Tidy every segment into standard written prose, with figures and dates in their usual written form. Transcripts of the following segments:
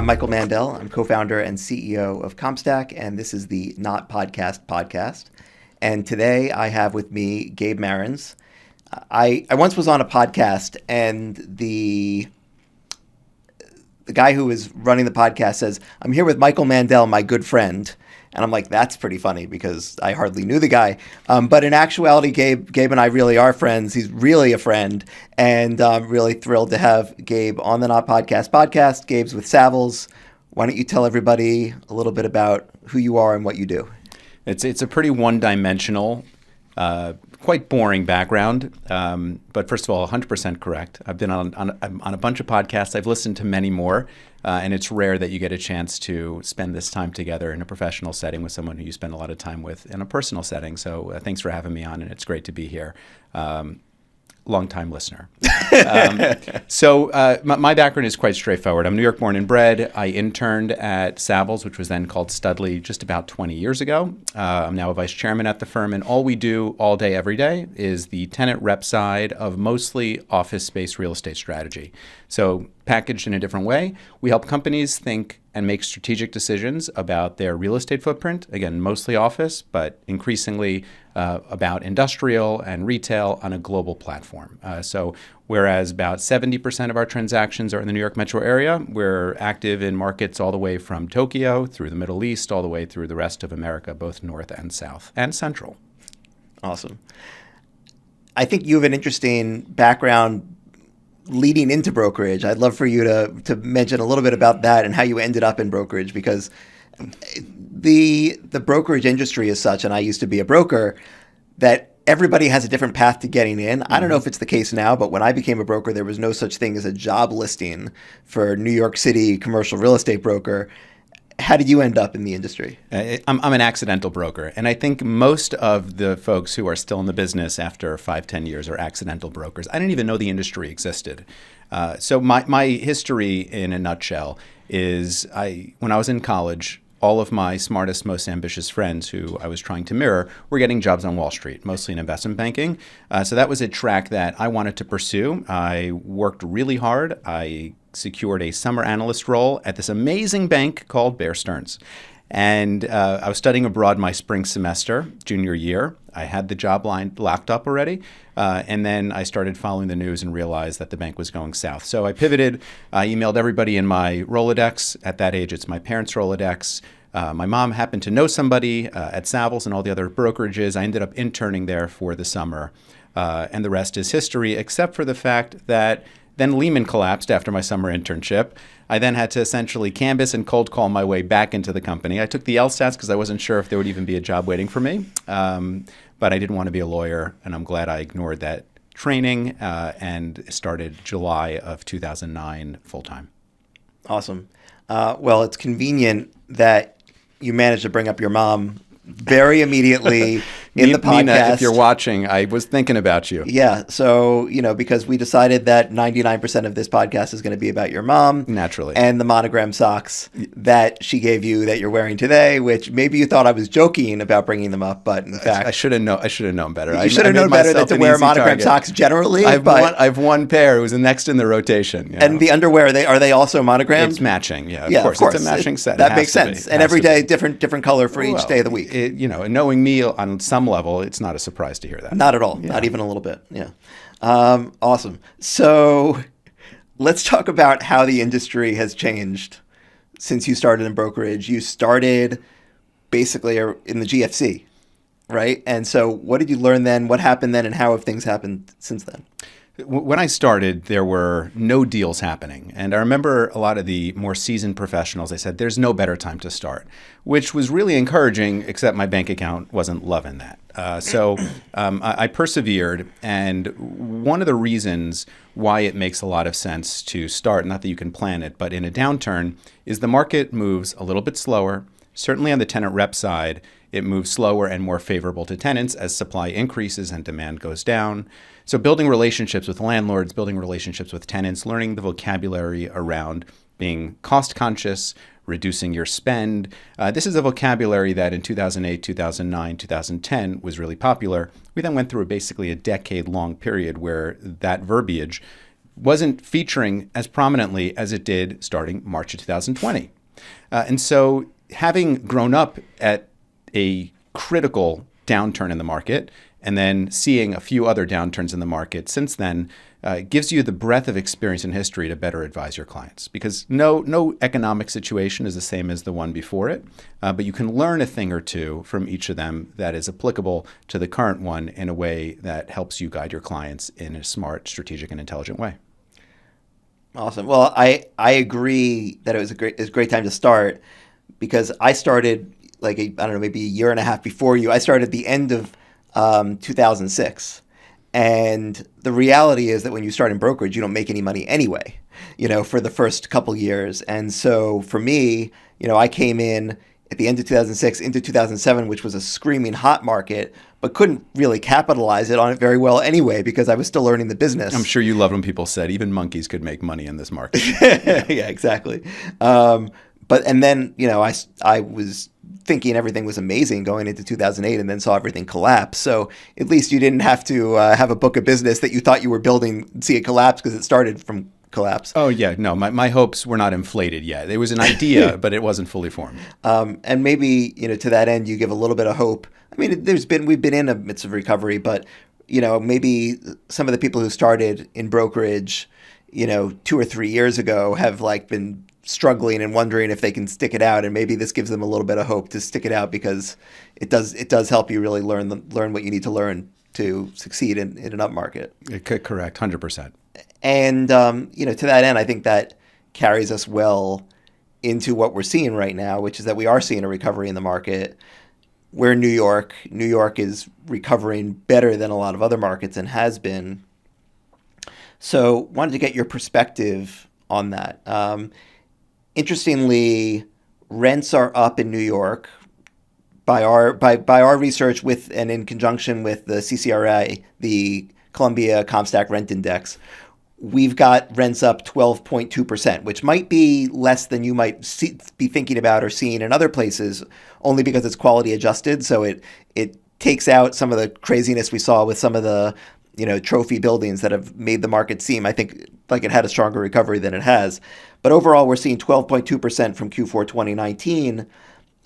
I'm Michael Mandel. I'm co-founder and CEO of CompStak, and this is the Not Podcast podcast. And today I have with me Gabe Marans. I once was on a podcast, and the guy who was running the podcast says, "I'm here with Michael Mandel, my good friend." And I'm like, that's pretty funny because I hardly knew the guy. But in actuality, Gabe and I really are friends. He's really a friend. And I'm really thrilled to have Gabe on the Not Podcast. Gabe's with Savills. Why don't you tell everybody a little bit about who you are and what you do? It's a pretty one-dimensional, quite boring background. But first of all, 100% correct. I've been on a bunch of podcasts. I've listened to many more. And it's rare that you get a chance to spend this time together in a professional setting with someone who you spend a lot of time with in a personal setting. So thanks for having me on, and it's great to be here. Long-time listener. My background is quite straightforward. I'm New York born and bred. I interned at Savills, which was then called Studley, just about 20 years ago. I'm now a vice chairman at the firm, and all we do all day, every day is the tenant rep side of mostly office space real estate strategy. So packaged in a different way, we help companies think and make strategic decisions about their real estate footprint. Again, mostly office, but increasingly about industrial and retail on a global platform. So whereas about 70% of our transactions are in the New York metro area, we're active in markets all the way from Tokyo through the Middle East, all the way through the rest of America, both north and south and central. Awesome. I think you have an interesting background leading into brokerage. I'd love for you to mention a little bit about that and how you ended up in brokerage, because the brokerage industry is such, and I used to be a broker, that everybody has a different path to getting in. I don't know if it's the case now, but when I became a broker, there was no such thing as a job listing for New York City commercial real estate broker. How did you end up in the industry? I'm an accidental broker. And I think most of the folks who are still in the business after 5-10 years are accidental brokers. I didn't even know the industry existed. So my history in a nutshell is when I was in college, all of my smartest, most ambitious friends who I was trying to mirror were getting jobs on Wall Street, mostly in investment banking. So that was a track that I wanted to pursue. I worked really hard. I secured a summer analyst role at this amazing bank called Bear Stearns. And I was studying abroad my spring semester, junior year. I had the job line locked up already. And then I started following the news and realized that the bank was going south. So I pivoted. I emailed everybody in my Rolodex. At that age, it's my parents' Rolodex. My mom happened to know somebody at Savills and all the other brokerages. I ended up interning there for the summer. And the rest is history, except for the fact that then Lehman collapsed after my summer internship. I then had to essentially canvass and cold call my way back into the company. I took the LSATs because I wasn't sure if there would even be a job waiting for me. But I didn't want to be a lawyer, and I'm glad I ignored that training and started July of 2009 full-time. Awesome. Well, it's convenient that you managed to bring up your mom very immediately in the podcast. Nina, if you're watching, I was thinking about you. Yeah. So, because we decided that 99% of this podcast is going to be about your mom. Naturally. And the monogram socks that she gave you that you're wearing today, which maybe you thought I was joking about bringing them up, but in fact, I should have known better. You should have known better than to wear monogram socks generally. I've one pair. It was the next in the rotation. And the underwear, are they also monogrammed? It's matching. Yeah, of course. It's a matching set. That makes sense. And every day, different color for each day of the week. Knowing me on some level, it's not a surprise to hear that. Not at all. Yeah. Not even a little bit. Yeah. Awesome. So let's talk about how the industry has changed since you started in brokerage. You started basically in the GFC, right? And so what did you learn then? What happened then? And how have things happened since then? When I started, there were no deals happening. And I remember a lot of the more seasoned professionals, they said, there's no better time to start, which was really encouraging, except my bank account wasn't loving that. So I persevered. And one of the reasons why it makes a lot of sense to start, not that you can plan it, but in a downturn, is the market moves a little bit slower. Certainly on the tenant rep side, it moves slower and more favorable to tenants as supply increases and demand goes down. So building relationships with landlords, building relationships with tenants, learning the vocabulary around being cost conscious, reducing your spend. This is a vocabulary that in 2008, 2009, 2010 was really popular. We then went through basically a decade-long period where that verbiage wasn't featuring as prominently as it did starting March of 2020. And so having grown up at a critical downturn in the market and then seeing a few other downturns in the market since then gives you the breadth of experience and history to better advise your clients, because no economic situation is the same as the one before it, but you can learn a thing or two from each of them that is applicable to the current one in a way that helps you guide your clients in a smart, strategic, and intelligent way. Awesome. Well, I agree that it was a great time to start, because I started maybe a year and a half before you. I started at the end of 2006. And the reality is that when you start in brokerage, you don't make any money anyway, for the first couple years. And so for me, I came in at the end of 2006 into 2007, which was a screaming hot market, but couldn't really capitalize on it very well anyway, because I was still learning the business. I'm sure you loved when people said even monkeys could make money in this market. Yeah, exactly. And then, I was thinking everything was amazing going into 2008, and then saw everything collapse. So at least you didn't have to have a book of business that you thought you were building, see it collapse, because it started from collapse. Oh, yeah. No, my hopes were not inflated yet. It was an idea, but it wasn't fully formed. And maybe, to that end, you give a little bit of hope. I mean, we've been in a midst of recovery, but, maybe some of the people who started in brokerage, 2 or 3 years ago have been struggling and wondering if they can stick it out, and maybe this gives them a little bit of hope to stick it out, because it does help you really learn what you need to learn to succeed in an up market. Correct, 100%. And to that end, I think that carries us well into what we're seeing right now, which is that we are seeing a recovery in the market. Where New York is recovering better than a lot of other markets and has been. So wanted to get your perspective on that. Interestingly, rents are up in New York by our research with and in conjunction with the CCRA, the Columbia CompStak Rent Index. We've got rents up 12.2%, which might be less than you might be thinking about or seeing in other places, only because it's quality adjusted. So it takes out some of the craziness we saw with some of the trophy buildings that have made the market seem, I think, like it had a stronger recovery than it has. But overall, we're seeing 12.2% from Q4 2019.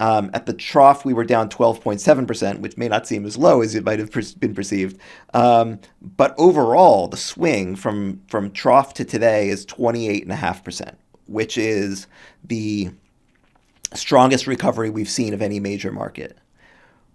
At the trough, we were down 12.7%, which may not seem as low as it might have been perceived. But overall, the swing from trough to today is 28.5%, which is the strongest recovery we've seen of any major market.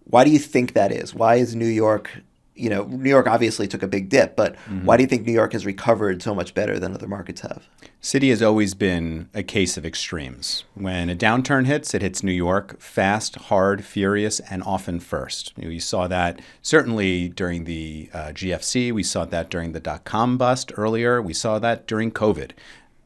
Why do you think that is? Why is New York... New York obviously took a big dip, but why do you think New York has recovered so much better than other markets have? City has always been a case of extremes. When a downturn hits, it hits New York fast, hard, furious, and often first. You saw that certainly during the GFC. We saw that during the dot-com bust earlier. We saw that during COVID.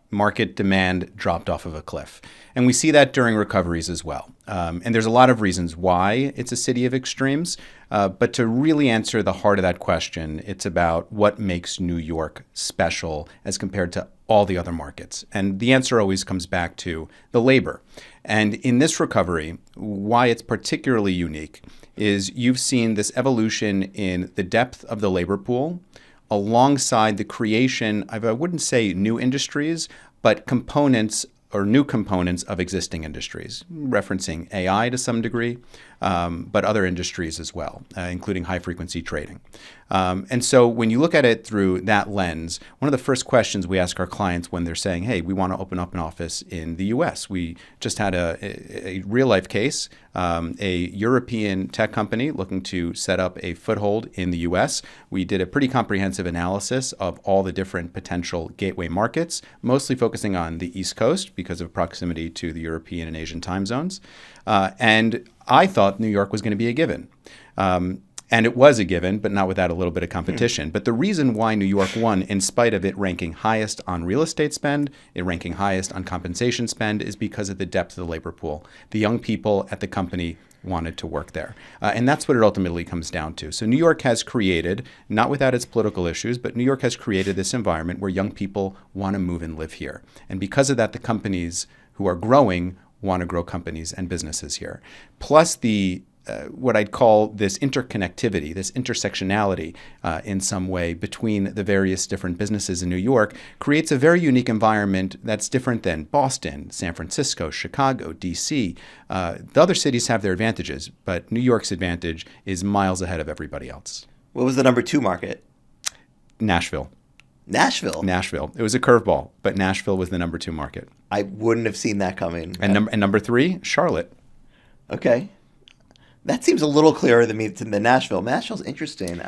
Market demand dropped off of a cliff. And we see that during recoveries as well. And there's a lot of reasons why it's a city of extremes. But to really answer the heart of that question, it's about what makes New York special as compared to all the other markets. And the answer always comes back to the labor. And in this recovery, why it's particularly unique is you've seen this evolution in the depth of the labor pool, alongside the creation of, I wouldn't say new industries, but components or new components of existing industries, referencing AI to some degree, but other industries as well, including high-frequency trading. And so when you look at it through that lens, one of the first questions we ask our clients when they're saying, hey, we want to open up an office in the U.S. We just had a real-life case, a European tech company looking to set up a foothold in the U.S. We did a pretty comprehensive analysis of all the different potential gateway markets, mostly focusing on the East Coast because of proximity to the European and Asian time zones. And I thought New York was going to be a given. And it was a given, but not without a little bit of competition. But the reason why New York won, in spite of it ranking highest on real estate spend, it ranking highest on compensation spend, is because of the depth of the labor pool. The young people at the company wanted to work there. And that's what it ultimately comes down to. So New York has created, not without its political issues, but New York has created this environment where young people want to move and live here. And because of that, the companies who are growing want to grow companies and businesses here. Plus the what I'd call this interconnectivity, this intersectionality in some way between the various different businesses in New York creates a very unique environment that's different than Boston, San Francisco, Chicago, D.C. The other cities have their advantages, but New York's advantage is miles ahead of everybody else. What was the number 2 market? Nashville. Nashville? Nashville. It was a curveball, but Nashville was the number 2 market. I wouldn't have seen that coming. And number 3, Charlotte. Okay. That seems a little clearer than me than Nashville. Nashville's interesting.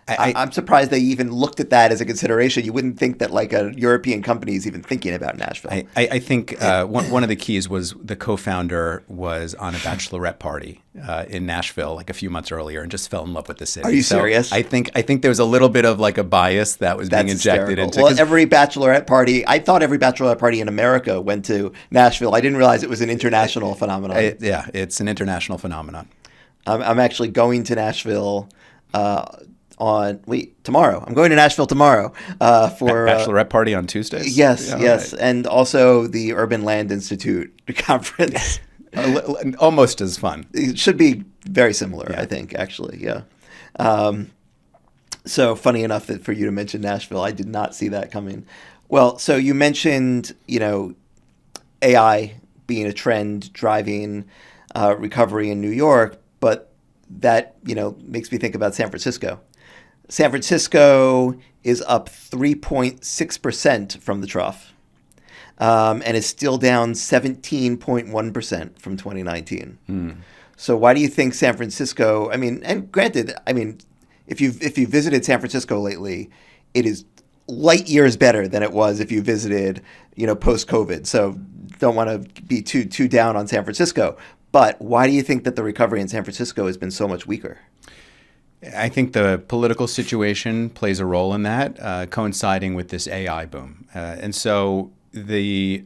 I'm surprised they even looked at that as a consideration. You wouldn't think that like a European company is even thinking about Nashville. I think one of the keys was the co-founder was on a bachelorette party in Nashville like a few months earlier and just fell in love with the city. Are you serious? I think there was a little bit of like a bias that was being injected into. Well, every bachelorette party, I thought every bachelorette party in America went to Nashville. I didn't realize it was an international phenomenon. Yeah, it's an international phenomenon. I'm actually going to Nashville tomorrow. I'm going to Nashville tomorrow for bachelorette party on Tuesdays. Yes, yeah, yes, right. And also the Urban Land Institute conference. Almost as fun. It should be very similar, yeah. I think, actually. Yeah. So funny enough that for you to mention Nashville, I did not see that coming. Well, so you mentioned, AI being a trend driving recovery in New York, but that, makes me think about San Francisco. San Francisco is up 3.6% from the trough and is still down 17.1% from 2019. So why do you think San Francisco, and granted, if you visited San Francisco lately, it is light years better than it was if you visited, post-COVID. So don't want to be too down on San Francisco. But why do you think that the recovery in San Francisco has been so much weaker? I think the political situation plays a role in that, coinciding with this AI boom. And so the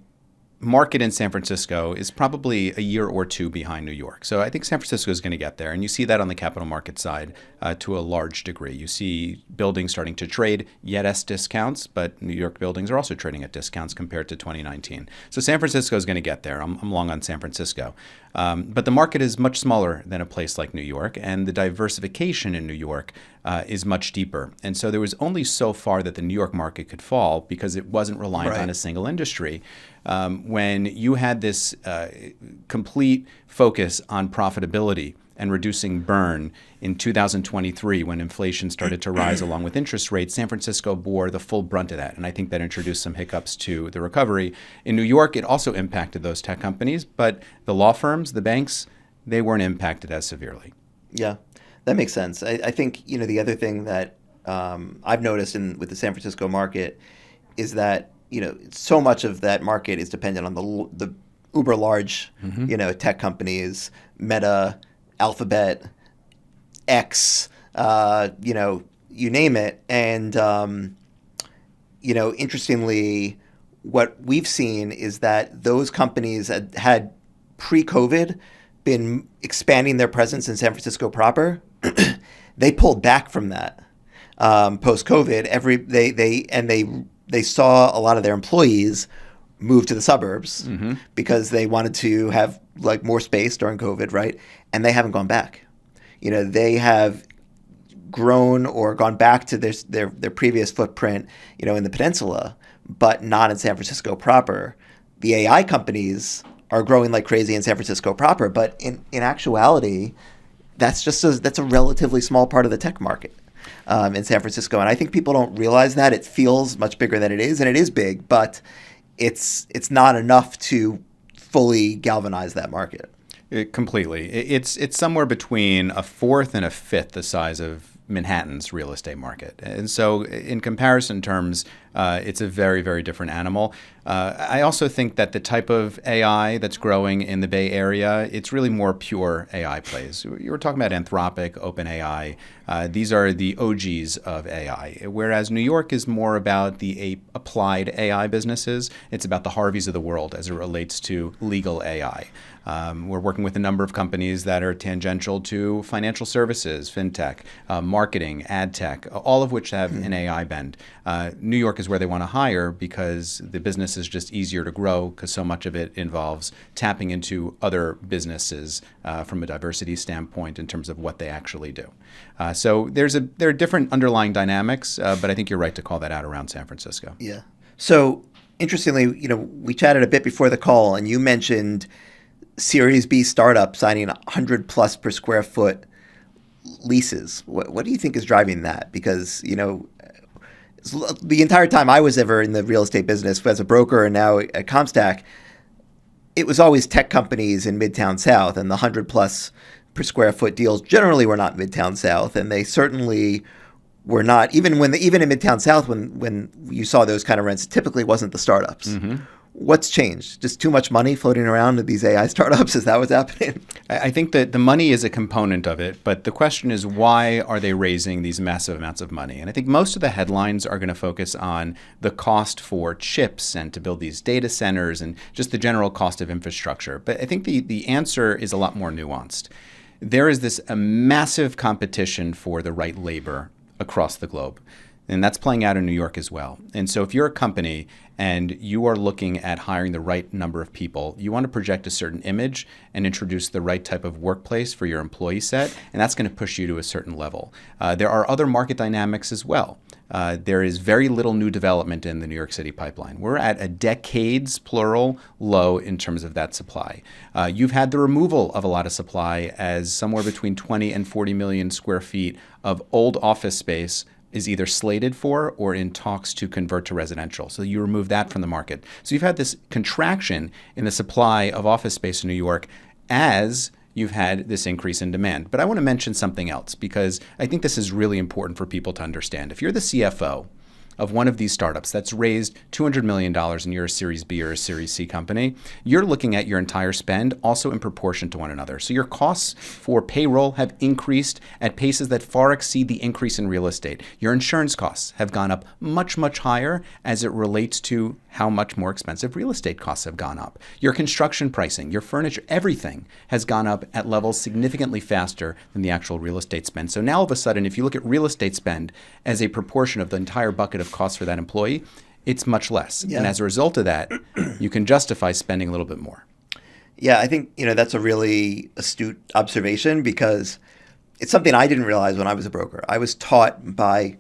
market in San Francisco is probably a year or two behind New York. So I think San Francisco is going to get there. And you see that on the capital market side to a large degree. You see buildings starting to trade yet at discounts, but New York buildings are also trading at discounts compared to 2019. So San Francisco is going to get there. I'm long on San Francisco. But the market is much smaller than a place like New York, and the diversification in New York is much deeper. And so there was only so far that the New York market could fall because it wasn't reliant on a single industry. When you had this complete focus on profitability and reducing burn in 2023, when inflation started to rise along with interest rates, San Francisco bore the full brunt of that. And I think that introduced some hiccups to the recovery. In New York, it also impacted those tech companies, but the law firms, the banks, they weren't impacted as severely. Yeah, that makes sense. I think, the other thing that I've noticed with the San Francisco market is that, so much of that market is dependent on the uber large, tech companies, Meta, Alphabet, X, you name it. And, interestingly, what we've seen is that those companies had pre-COVID been expanding their presence in San Francisco proper. They pulled back from that post-COVID. They saw a lot of their employees move to the suburbs because they wanted to have like more space during COVID, right? And they haven't gone back. They have grown or gone back to their previous footprint, in the peninsula, but not in San Francisco proper. The AI companies are growing like crazy in San Francisco proper, but in actuality, that's a relatively small part of the tech market in San Francisco. And I think people don't realize that. It feels much bigger than it is, and it is big, but it's not enough to fully galvanize that market. Completely. It's somewhere between a fourth and a fifth the size of Manhattan's real estate market. And so in comparison terms, it's a very, very different animal. I also think that the type of AI that's growing in the Bay Area, it's really more pure AI plays. You were talking about Anthropic, OpenAI. These are the OGs of AI, whereas New York is more about the applied AI businesses. It's about the Harveys of the world as it relates to legal AI. We're working with a number of companies that are tangential to financial services, fintech, marketing, ad tech, all of which have an AI bend. New York York is where they want to hire because the business is just easier to grow because so much of it involves tapping into other businesses from a diversity standpoint in terms of what they actually do. So there are different underlying dynamics, but I think you're right to call that out around San Francisco. Yeah. So interestingly, we chatted a bit before the call, and you mentioned Series B startups signing 100 plus per square foot leases. What do you think is driving that? Because, the entire time I was ever in the real estate business as a broker and now at CompStak, it was always tech companies in Midtown South, and the 100 plus per square foot deals generally were not Midtown South, and they certainly were not, even in Midtown South, when you saw those kind of rents, it typically wasn't the startups. Mm-hmm. What's changed? Just too much money floating around with these AI startups? Is that what's happening? I think that the money is a component of it, but the question is, why are they raising these massive amounts of money? And I think most of the headlines are going to focus on the cost for chips and to build these data centers and just the general cost of infrastructure. But I think the answer is a lot more nuanced. There is this massive competition for the right labor across the globe. And that's playing out in New York as well. And so if you're a company and you are looking at hiring the right number of people, you want to project a certain image and introduce the right type of workplace for your employee set, and that's going to push you to a certain level. There are other market dynamics as well. There is very little new development in the New York City pipeline. We're at a decades, plural, low in terms of that supply. You've had the removal of a lot of supply as somewhere between 20 and 40 million square feet of old office space is either slated for or in talks to convert to residential. So you remove that from the market. So you've had this contraction in the supply of office space in New York as you've had this increase in demand. But I want to mention something else because I think this is really important for people to understand. If you're the CFO of one of these startups that's raised $200 million and you're a Series B or a Series C company, you're looking at your entire spend also in proportion to one another. So your costs for payroll have increased at paces that far exceed the increase in real estate. Your insurance costs have gone up much, much higher as it relates to how much more expensive real estate costs have gone up. Your construction pricing, your furniture, everything has gone up at levels significantly faster than the actual real estate spend. So now all of a sudden, if you look at real estate spend as a proportion of the entire bucket of costs for that employee, it's much less. Yeah. And as a result of that, you can justify spending a little bit more. Yeah, I think that's a really astute observation because it's something I didn't realize when I was a broker. I was taught by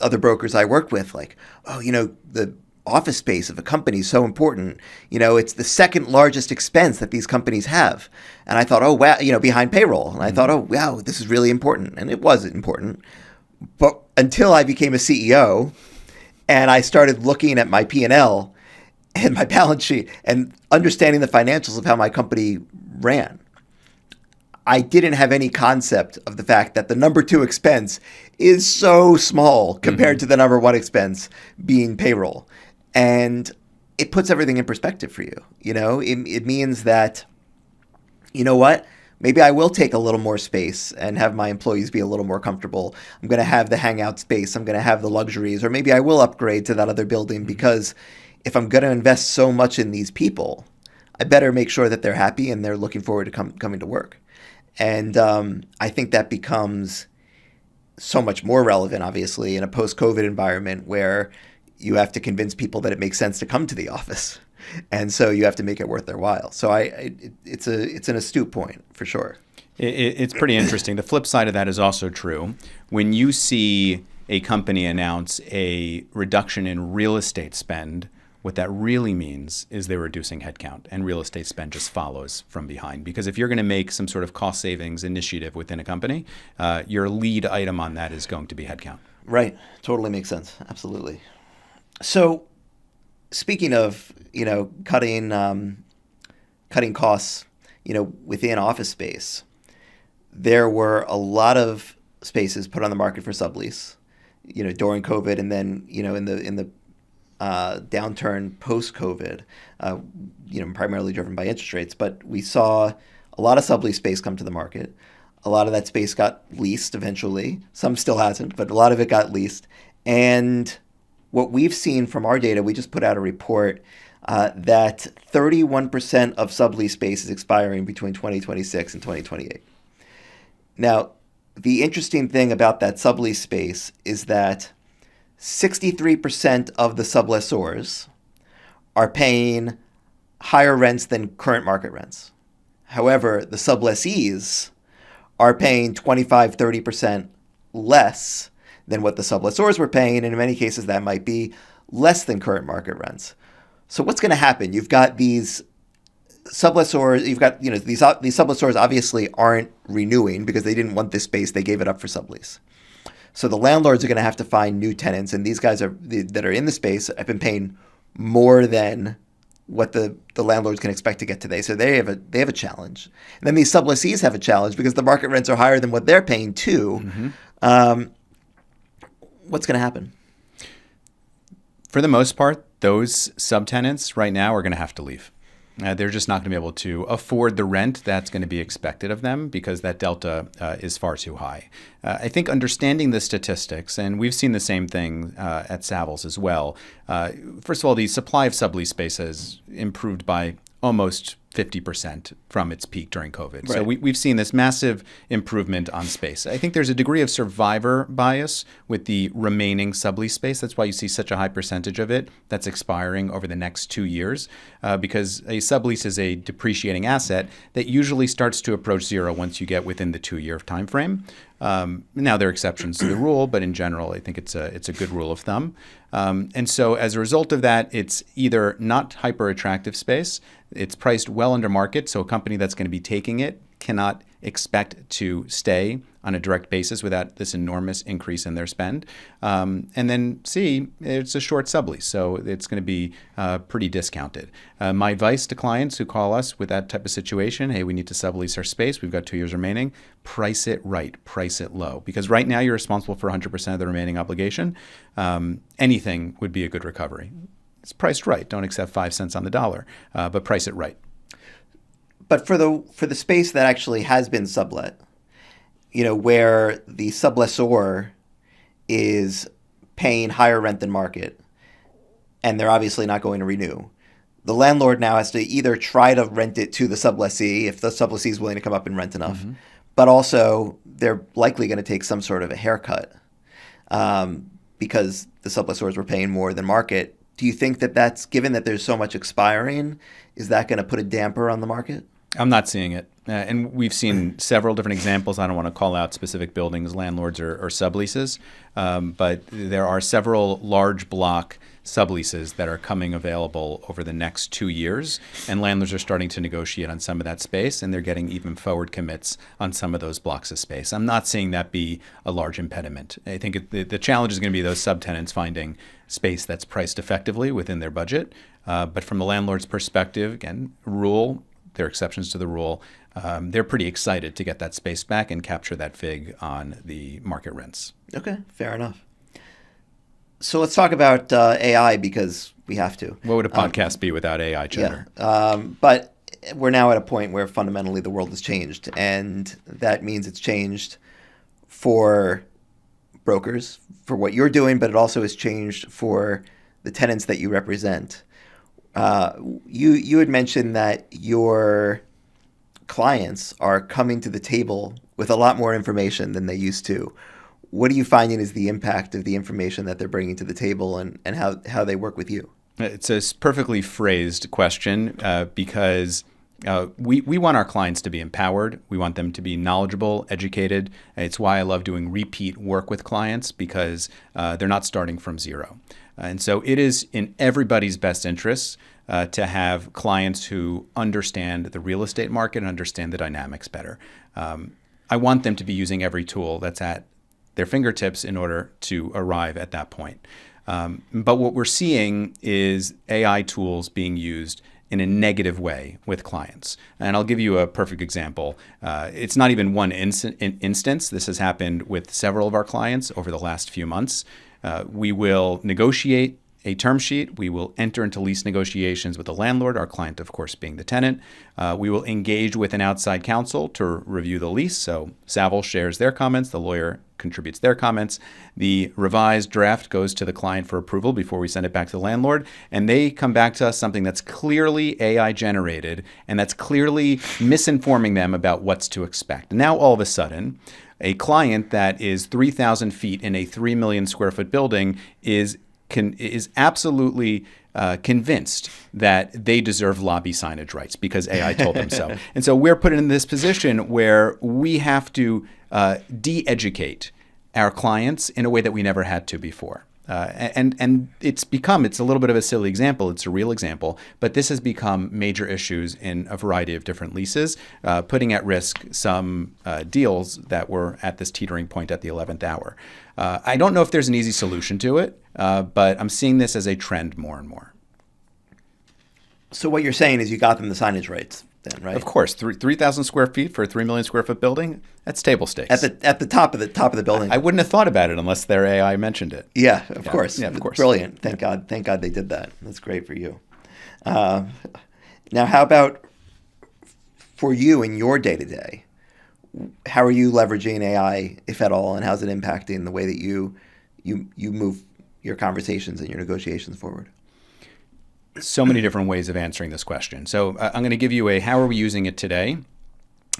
other brokers I worked with, like, the office space of a company is so important. It's the second largest expense that these companies have. And I thought, oh, wow, behind payroll. And I thought, oh, wow, this is really important. And it was important. But until I became a CEO and I started looking at my P&L and my balance sheet and understanding the financials of how my company ran, I didn't have any concept of the fact that the number two expense is so small compared to the number one expense being payroll. And it puts everything in perspective for you. It means that, maybe I will take a little more space and have my employees be a little more comfortable. I'm going to have the hangout space. I'm going to have the luxuries, or maybe I will upgrade to that other building because if I'm going to invest so much in these people, I better make sure that they're happy and they're looking forward to coming to work. And I think that becomes so much more relevant, obviously, in a post-COVID environment where you have to convince people that it makes sense to come to the office. And so you have to make it worth their while. So it's an astute point for sure. It's pretty interesting. The flip side of that is also true. When you see a company announce a reduction in real estate spend, what that really means is they're reducing headcount, and real estate spend just follows from behind. Because if you're going to make some sort of cost savings initiative within a company, your lead item on that is going to be headcount. Right. Totally makes sense. Absolutely. So speaking of, cutting costs, within office space, there were a lot of spaces put on the market for sublease, during COVID, and then, in the downturn post-COVID, primarily driven by interest rates. But we saw a lot of sublease space come to the market. A lot of that space got leased eventually. Some still hasn't, but a lot of it got leased. And what we've seen from our data, we just put out a report that 31% of sublease space is expiring between 2026 and 2028. Now, the interesting thing about that sublease space is that 63% of the sublessors are paying higher rents than current market rents. However, the sublessees are paying 25-30% less than what the sublessors were paying, and in many cases that might be less than current market rents. So what's going to happen? You've got these sublessors, these sublessors obviously aren't renewing because they didn't want this space, they gave it up for sublease. So the landlords are going to have to find new tenants, and these guys that are in the space have been paying more than what the landlords can expect to get today. So they have a challenge. And then these sublessees have a challenge because the market rents are higher than what they're paying too. Mm-hmm. What's going to happen? For the most part, those subtenants right now are going to have to leave. They're just not going to be able to afford the rent that's going to be expected of them because that delta is far too high. I think understanding the statistics, and we've seen the same thing at Savills as well. First of all, the supply of sublease space has improved by almost 50% from its peak during COVID. Right. So we've seen this massive improvement on space. I think there's a degree of survivor bias with the remaining sublease space. That's why you see such a high percentage of it that's expiring over the next 2 years, because a sublease is a depreciating asset that usually starts to approach zero once you get within the 2-year time frame. Now there are exceptions to the rule, but in general, I think it's a good rule of thumb. And so as a result of that, it's either not hyper attractive space, it's priced well under market, so a company that's going to be taking it cannot expect to stay on a direct basis without this enormous increase in their spend. And then C, it's a short sublease, so it's going to be pretty discounted. My advice to clients who call us with that type of situation, hey, we need to sublease our space, we've got 2 years remaining, price it right, price it low. Because right now you're responsible for 100% of the remaining obligation. Anything would be a good recovery. It's priced right. Don't accept 5 cents on the dollar, but price it right. But for the space that actually has been sublet, where the sublessor is paying higher rent than market, and they're obviously not going to renew, the landlord now has to either try to rent it to the sublessee if the sublessee is willing to come up and rent enough, mm-hmm. but also they're likely going to take some sort of a haircut because the sublessors were paying more than market. Do you think that that's, given that there's so much expiring, is that going to put a damper on the market? I'm not seeing it. And we've seen several different examples. I don't want to call out specific buildings, landlords, or subleases, but there are several large block subleases that are coming available over the next 2 years, and landlords are starting to negotiate on some of that space, and they're getting even forward commits on some of those blocks of space. I'm not seeing that be a large impediment. I think the challenge is going to be those subtenants finding space that's priced effectively within their budget. But from the landlord's perspective, again, there are exceptions to the rule. They're pretty excited to get that space back and capture that fig on the market rents. Okay, fair enough. So let's talk about AI because we have to. What would a podcast be without AI, Cheddar? Yeah, but we're now at a point where fundamentally the world has changed, and that means it's changed for brokers, for what you're doing, but it also has changed for the tenants that you represent. You had mentioned that your clients are coming to the table with a lot more information than they used to. What are you finding is the impact of the information that they're bringing to the table and how they work with you? It's a perfectly phrased question because we want our clients to be empowered. We want them to be knowledgeable, educated. It's why I love doing repeat work with clients because they're not starting from zero. And so it is in everybody's best interests to have clients who understand the real estate market and understand the dynamics better. I want them to be using every tool that's at their fingertips in order to arrive at that point. But what we're seeing is AI tools being used in a negative way with clients. And I'll give you a perfect example. It's not even one instance. This has happened with several of our clients over the last few months. We will negotiate a term sheet. We will enter into lease negotiations with the landlord, our client, of course, being the tenant. We will engage with an outside counsel to review the lease. So Savills shares their comments. The lawyer contributes their comments. The revised draft goes to the client for approval before we send it back to the landlord. And they come back to us something that's clearly AI generated and that's clearly misinforming them about what's to expect. Now, all of a sudden, a client that is 3,000 feet in a 3 million square foot building is absolutely convinced that they deserve lobby signage rights because AI told them so. And so we're put in this position where we have to de-educate our clients in a way that we never had to before. And it's a little bit of a silly example. It's a real example, but this has become major issues in a variety of different leases, putting at risk some deals that were at this teetering point at the 11th hour. I don't know if there's an easy solution to it, but I'm seeing this as a trend more and more. So what you're saying is you got them the signage rights then, right? Of course, 3,000 square feet for a 3 million square foot building, that's table stakes. At the top of the building. I wouldn't have thought about it unless their AI mentioned it. Yeah, of course. Yeah, of course. Brilliant. Thank God they did that. That's great for you. Now, how about for you in your day-to-day? How are you leveraging AI, if at all, and how's it impacting the way that you move your conversations and your negotiations forward? So many different ways of answering this question. So I'm going to give you how are we using it today,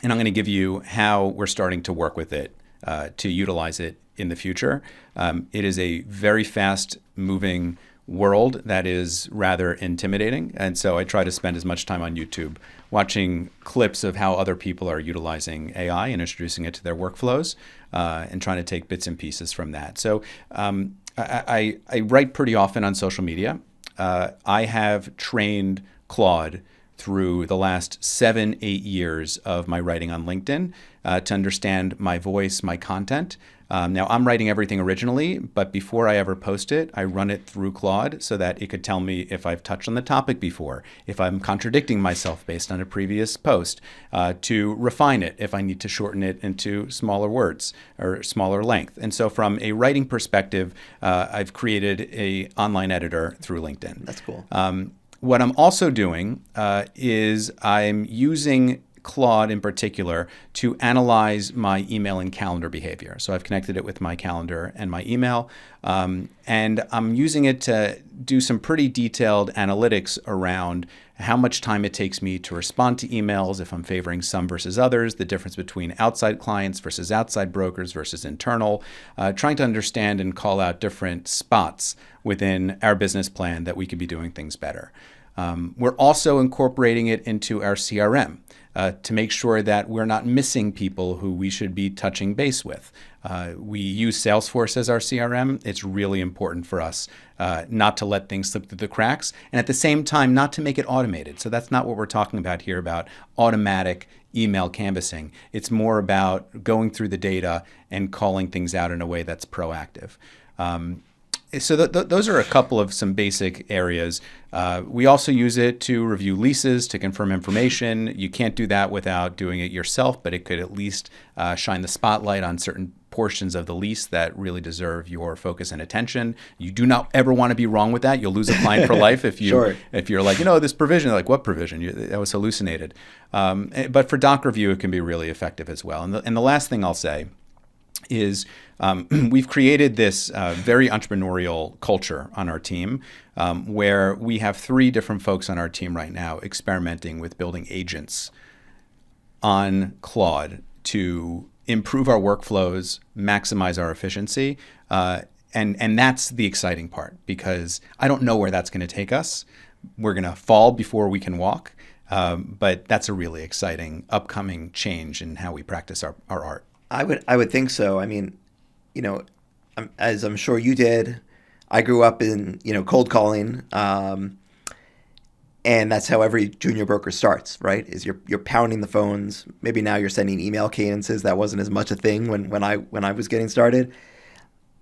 and I'm going to give you how we're starting to work with it to utilize it in the future. It is a very fast-moving world that is rather intimidating, and so I try to spend as much time on YouTube watching clips of how other people are utilizing AI and introducing it to their workflows, and trying to take bits and pieces from that. So I write pretty often on social media. I have trained Claude through the last 7-8 years of my writing on LinkedIn to understand my voice, my content. Now, I'm writing everything originally, but before I ever post it, I run it through Claude so that it could tell me if I've touched on the topic before, if I'm contradicting myself based on a previous post, to refine it if I need to shorten it into smaller words or smaller length. And so from a writing perspective, I've created an online editor through LinkedIn. That's cool. What I'm also doing is I'm using Claude in particular to analyze my email and calendar behavior. So I've connected it with my calendar and my email, and I'm using it to do some pretty detailed analytics around how much time it takes me to respond to emails, if I'm favoring some versus others, the difference between outside clients versus outside brokers versus internal, trying to understand and call out different spots within our business plan that we could be doing things better. We're also incorporating it into our CRM to make sure that we're not missing people who we should be touching base with. We use Salesforce as our CRM. It's really important for us not to let things slip through the cracks, and at the same time, not to make it automated. So that's not what we're talking about here about automatic email canvassing. It's more about going through the data and calling things out in a way that's proactive. So those are a couple of some basic areas. We also use it to review leases, to confirm information. You can't do that without doing it yourself, but it could at least shine the spotlight on certain portions of the lease that really deserve your focus and attention. You do not ever want to be wrong with that. You'll lose a client for life if you Sure. if you're like, this provision, like what provision? That was hallucinated. But for doc review, it can be really effective as well. And the last thing I'll say is we've created this very entrepreneurial culture on our team where we have 3 different folks on our team right now experimenting with building agents on Claude to improve our workflows, maximize our efficiency. And that's the exciting part because I don't know where that's going to take us. We're going to fall before we can walk. But that's a really exciting upcoming change in how we practice our art. I would think so. I mean, as I'm sure you did, I grew up in, cold calling, and that's how every junior broker starts, right? Is you're pounding the phones. Maybe now you're sending email cadences. That wasn't as much a thing when I was getting started.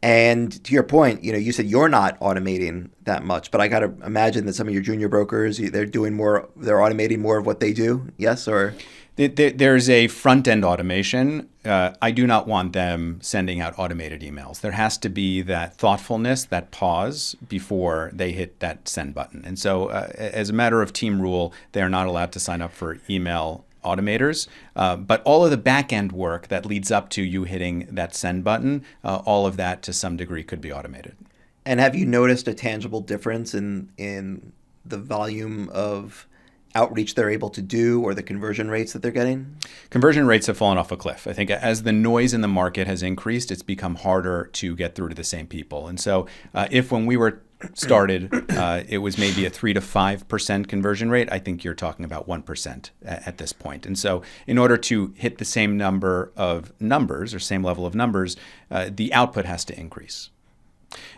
And to your point, you said you're not automating that much, but I got to imagine that some of your junior brokers, they're automating more of what they do. Yes, or there's a front-end automation. I do not want them sending out automated emails. There has to be that thoughtfulness, that pause before they hit that send button. And so as a matter of team rule, they are not allowed to sign up for email automators. But all of the back-end work that leads up to you hitting that send button, all of that to some degree could be automated. And have you noticed a tangible difference in the volume of outreach they're able to do or the conversion rates that they're getting? Conversion rates have fallen off a cliff. I think as the noise in the market has increased, it's become harder to get through to the same people. And so if when we were started, it was maybe a 3 to 5% conversion rate, I think you're talking about 1% at this point. And so in order to hit the same number of numbers or same level of numbers, the output has to increase.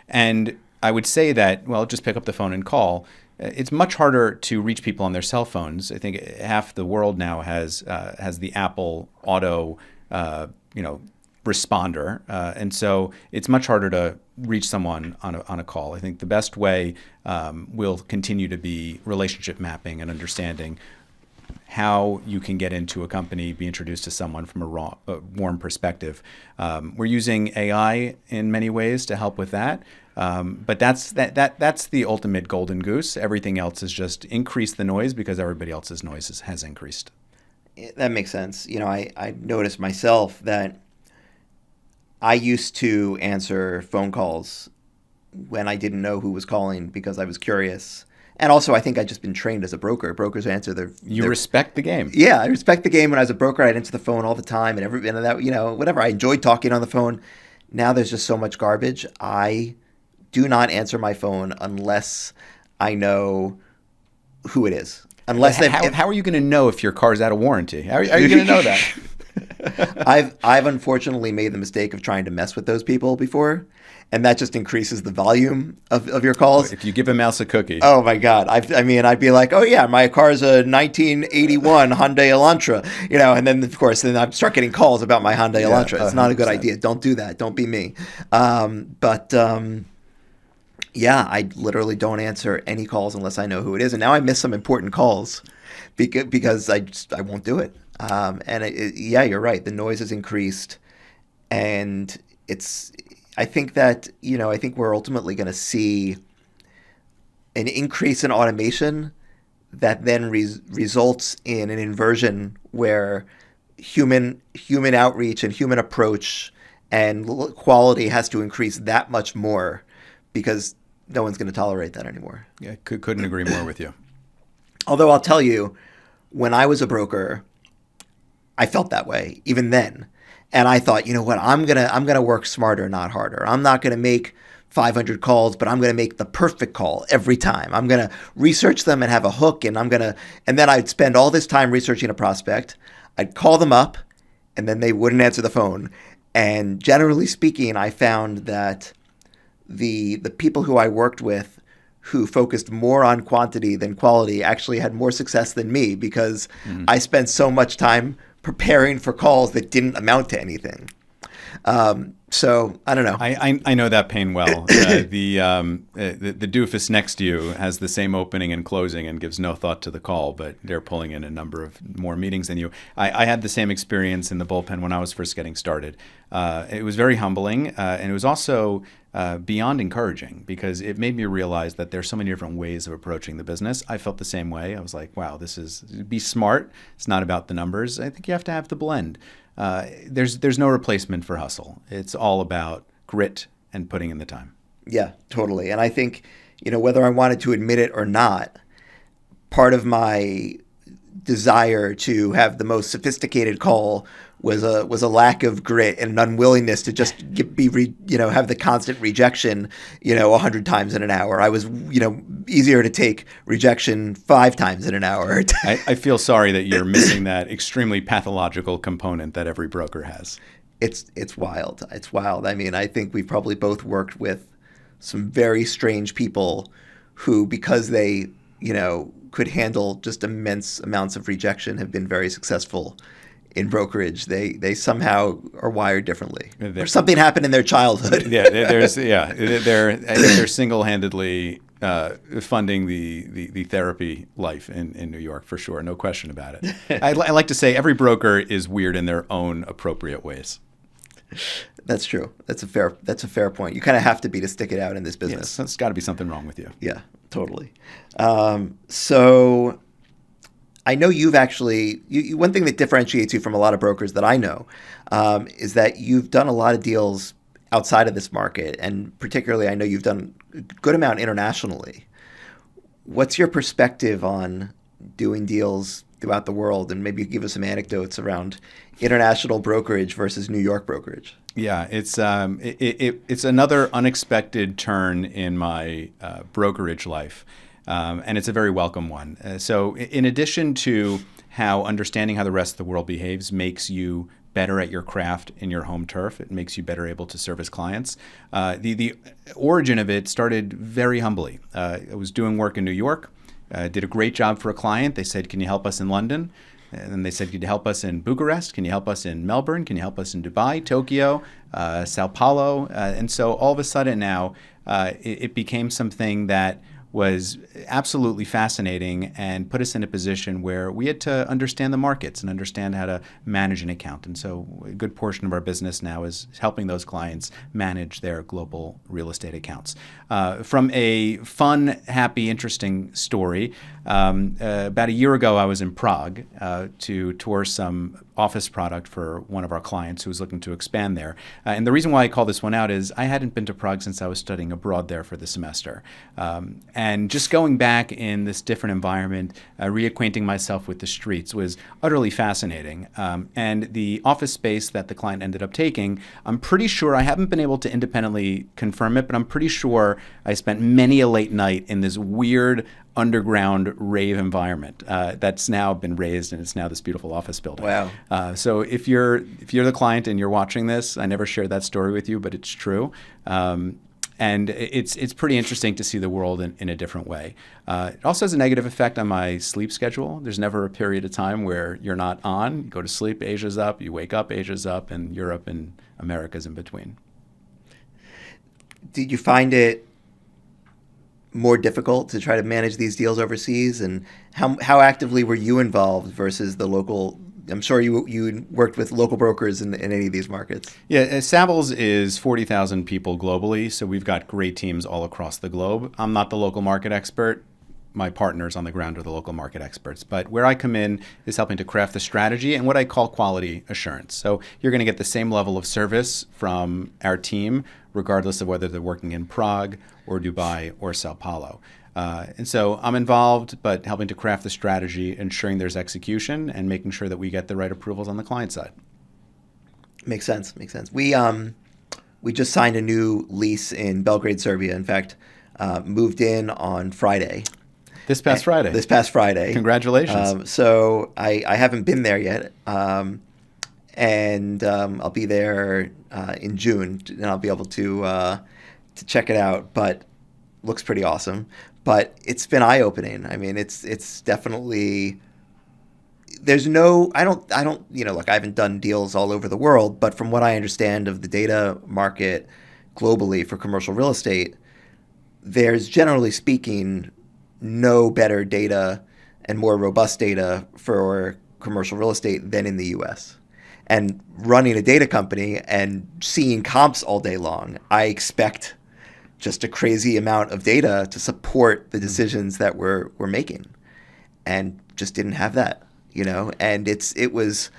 And I would say that, well, just pick up the phone and call. It's much harder to reach people on their cell phones. I think half the world now has the Apple Auto, responder, and so it's much harder to reach someone on a call. I think the best way will continue to be relationship mapping and understanding how you can get into a company, be introduced to someone from a warm perspective. We're using AI in many ways to help with that. But that's the ultimate golden goose. Everything else is just increase the noise because everybody else's noise has increased. That makes sense. I noticed myself that I used to answer phone calls when I didn't know who was calling because I was curious. And also, I think I'd just been trained as a broker. Brokers answer their... You respect the game. Yeah, I respect the game. When I was a broker, I'd answer the phone all the time and that, whatever. I enjoyed talking on the phone. Now there's just so much garbage. I do not answer my phone unless I know who it is. How are you going to know if your car's out of warranty? How are you going to know that? I've unfortunately made the mistake of trying to mess with those people before, and that just increases the volume of your calls. If you give a mouse a cookie. Oh my God. I'd be like, oh yeah, my car's a 1981 Hyundai Elantra, and then of course, I start getting calls about my Hyundai Elantra. It's not a good idea. Don't do that. Don't be me. Yeah, I literally don't answer any calls unless I know who it is. And now I miss some important calls because I won't do it. Yeah, you're right. The noise has increased, and I think we're ultimately going to see an increase in automation that then results in an inversion where human outreach and human approach and quality has to increase that much more because no one's going to tolerate that anymore. Yeah, couldn't agree more with you. Although I'll tell you, when I was a broker, I felt that way even then. And I thought, you know what, I'm gonna work smarter, not harder. I'm not gonna make 500 calls, but I'm gonna make the perfect call every time. I'm gonna research them and have a hook, and then I'd spend all this time researching a prospect. I'd call them up, and then they wouldn't answer the phone. And generally speaking, I found that the people who I worked with who focused more on quantity than quality actually had more success than me because I spent so much time preparing for calls that didn't amount to anything. So I don't know. I know that pain well. The doofus next to you has the same opening and closing and gives no thought to the call, but they're pulling in a number of more meetings than you. I had the same experience in the bullpen when I was first getting started. It was very humbling, and it was also beyond encouraging because it made me realize that there's so many different ways of approaching the business. I felt the same way. I was like, wow, be smart. It's not about the numbers. I think you have to have the blend. There's no replacement for hustle. It's all about grit and putting in the time. Yeah, totally. And I think, whether I wanted to admit it or not, part of my desire to have the most sophisticated call was a lack of grit and an unwillingness to just have the constant rejection, 100 times in an hour. I was, easier to take rejection 5 times in an hour. I feel sorry that you're missing that extremely pathological component that every broker has. It's wild. It's wild. I mean, I think we probably both worked with some very strange people who, because they, could handle just immense amounts of rejection, have been very successful in brokerage. They somehow are wired differently, or something happened in their childhood. They're single-handedly funding the therapy life in New York for sure, no question about it. I like to say every broker is weird in their own appropriate ways. That's true. That's a fair point. You kind of have to be to stick it out in this business. Yes, there's got to be something wrong with you. Yeah, totally. So I know you've actually, one thing that differentiates you from a lot of brokers that I know is that you've done a lot of deals outside of this market, and particularly I know you've done a good amount internationally. What's your perspective on doing deals throughout the world, and maybe you give us some anecdotes around international brokerage versus New York brokerage. Yeah, it's another unexpected turn in my brokerage life, and it's a very welcome one. So in addition to how understanding how the rest of the world behaves makes you better at your craft in your home turf, it makes you better able to service clients. The origin of it started very humbly. I was doing work in New York, did a great job for a client. They said, "Can you help us in London?" And then they said, "Can you help us in Bucharest? Can you help us in Melbourne? Can you help us in Dubai, Tokyo, Sao Paulo?" And so all of a sudden now, it became something that was absolutely fascinating and put us in a position where we had to understand the markets and understand how to manage an account. And so a good portion of our business now is helping those clients manage their global real estate accounts. From a fun, happy, interesting story, about a year ago I was in Prague to tour some office product for one of our clients who was looking to expand there. And the reason why I call this one out is I hadn't been to Prague since I was studying abroad there for the semester. And just going back in this different environment, reacquainting myself with the streets was utterly fascinating. And the office space that the client ended up taking, I'm pretty sure, I haven't been able to independently confirm it, but I'm pretty sure I spent many a late night in this weird underground rave environment that's now been raised, and it's now this beautiful office building. Wow. So if you're the client and you're watching this, I never shared that story with you, but it's true. And it's pretty interesting to see the world in a different way. It also has a negative effect on my sleep schedule. There's never a period of time where you're not on. You go to sleep, Asia's up. You wake up, Asia's up, and Europe and America's in between. Did you find it more difficult to try to manage these deals overseas? And how actively were you involved versus the local? I'm sure you worked with local brokers in any of these markets. Yeah, Savills is 40,000 people globally, so we've got great teams all across the globe. I'm not the local market expert. My partners on the ground are the local market experts. But where I come in is helping to craft the strategy and what I call quality assurance. So you're going to get the same level of service from our team, regardless of whether they're working in Prague or Dubai or Sao Paulo. And so I'm involved, but helping to craft the strategy, ensuring there's execution, and making sure that we get the right approvals on the client side. Makes sense. We just signed a new lease in Belgrade, Serbia. In fact, moved in on Friday. This past Friday. Congratulations. So I haven't been there yet. And I'll be there in June, and I'll be able to check it out. But looks pretty awesome. But it's been eye-opening. I mean, it's definitely. There's no. I don't. Look, I haven't done deals all over the world, but from what I understand of the data market globally for commercial real estate, there's generally speaking no better data and more robust data for commercial real estate than in the U.S. And running a data company and seeing comps all day long, I expect just a crazy amount of data to support the decisions that we're making, and just didn't have that, and it was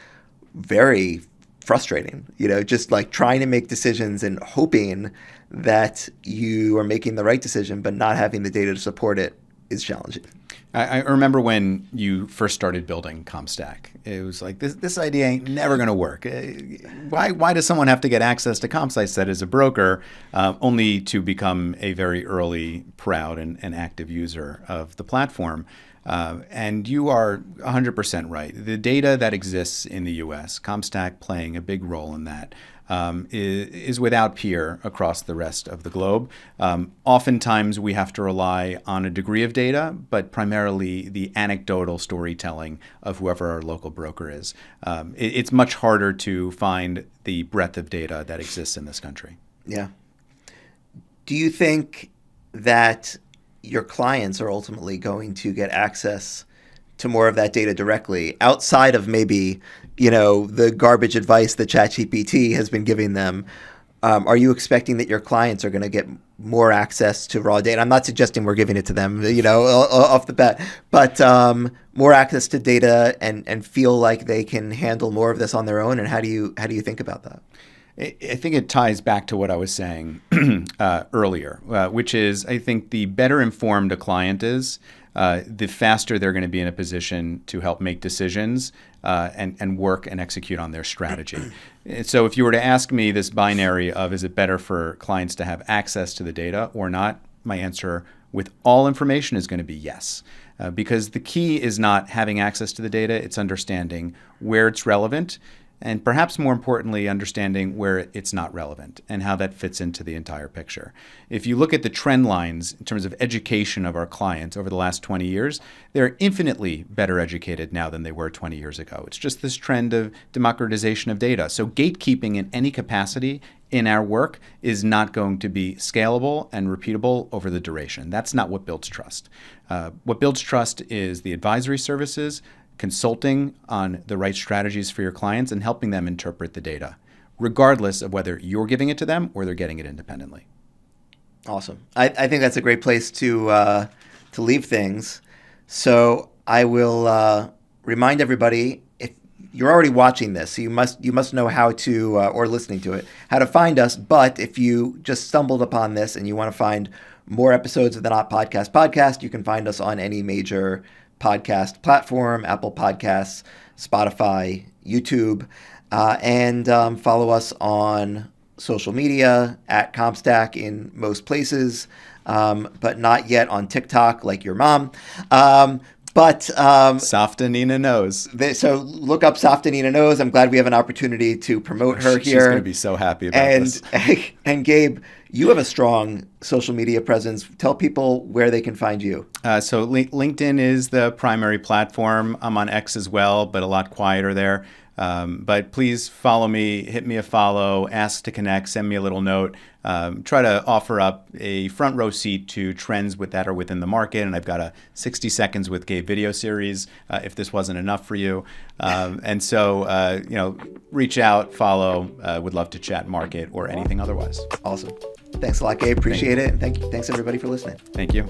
very frustrating, just like trying to make decisions and hoping that you are making the right decision, but not having the data to support it is challenging. I remember when you first started building CompStak. It was like, this idea ain't never going to work. Why does someone have to get access to comp sites that is a broker, only to become a very early, proud, and active user of the platform? And you are 100% right. The data that exists in the U.S., CompStak playing a big role in that, is without peer across the rest of the globe. Oftentimes we have to rely on a degree of data, but primarily the anecdotal storytelling of whoever our local broker is. It's much harder to find the breadth of data that exists in this country. Yeah. Do you think that your clients are ultimately going to get access to more of that data directly outside of maybe the garbage advice that ChatGPT has been giving them? Are you expecting that your clients are going to get more access to raw data? I'm not suggesting we're giving it to them, off the bat, but more access to data and feel like they can handle more of this on their own. And how do you think about that? I think it ties back to what I was saying earlier, which is I think the better informed a client is, the faster they're going to be in a position to help make decisions and work and execute on their strategy. So if you were to ask me this binary of is it better for clients to have access to the data or not, my answer with all information is going to be yes. Because the key is not having access to the data, it's understanding where it's relevant, and perhaps more importantly, understanding where it's not relevant and how that fits into the entire picture. If you look at the trend lines in terms of education of our clients over the last 20 years, they're infinitely better educated now than they were 20 years ago. It's just this trend of democratization of data. So gatekeeping in any capacity in our work is not going to be scalable and repeatable over the duration. That's not what builds trust. What builds trust is the advisory services, consulting on the right strategies for your clients, and helping them interpret the data, regardless of whether you're giving it to them or they're getting it independently. Awesome. I think that's a great place to leave things. So I will remind everybody, if you're already watching this, so you must know how to, or listening to it, how to find us. But if you just stumbled upon this and you want to find more episodes of the Not Podcast, you can find us on any major podcast platform, Apple Podcasts, Spotify, YouTube, and follow us on social media at CompStak in most places, but not yet on TikTok like your mom. Safta Nina knows. So look up Safta Nina knows. I'm glad we have an opportunity to promote her here. She's going to be so happy about this. And Gabe, you have a strong social media presence. Tell people where they can find you. So LinkedIn is the primary platform. I'm on X as well, but a lot quieter there. But please follow me, hit me a follow, ask to connect, send me a little note. Try to offer up a front row seat to trends that are within the market. And I've got a 60 Seconds with Gabe video series if this wasn't enough for you. And so, reach out, follow. Would love to chat market or anything otherwise. Awesome. Thanks a lot, Gabe. Appreciate it. And thanks everybody for listening. Thank you.